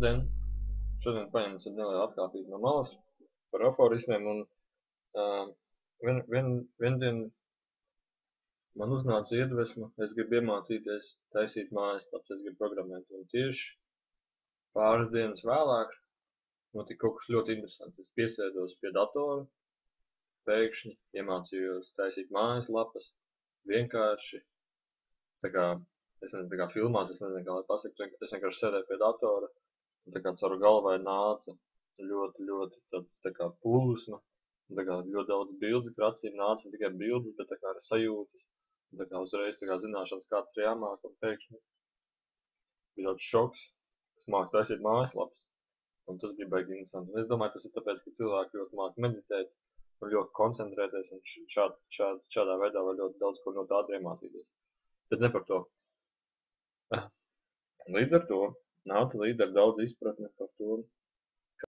Labdien! Šodien paņemts neliela atkāpība no malas par aforismiem un viendien man uznāca iedvesma, es gribu iemācīties taisīt mājaslapas, es gribu programmēt, un tieši pāris dienas vēlāk notika kaut kas ļoti interesants. Es piesēdos pie datora, pēkšņi iemācījos taisīt mājaslapas, vienkārši, tā kā filmās, es nezinu, kā lai pasaka, es vienkārši sēdēju pie datora, un tā kā caur galvai nāca ļoti tāds tā kā plūsma, un tā kā ļoti daudz bildes kracīm nāca, ne tikai bildes, bet tā kā arī sajūtas, un tā kā uzreiz tā kā zināšanas, kāds ir jāmāk, un pēkšņi bija tāds šoks, kas māk taisīt mājaslapas, un tas bija baigi interesanti. Un es domāju, tas ir tāpēc, ka cilvēki ļoti māk meditēt, un ļoti koncentrēties, un šādā veidā var ļoti daudz ko ļoti ātri iemācīties. Bet ne par to. Līdz ar to nāca līdz ar daudz izpratni par to,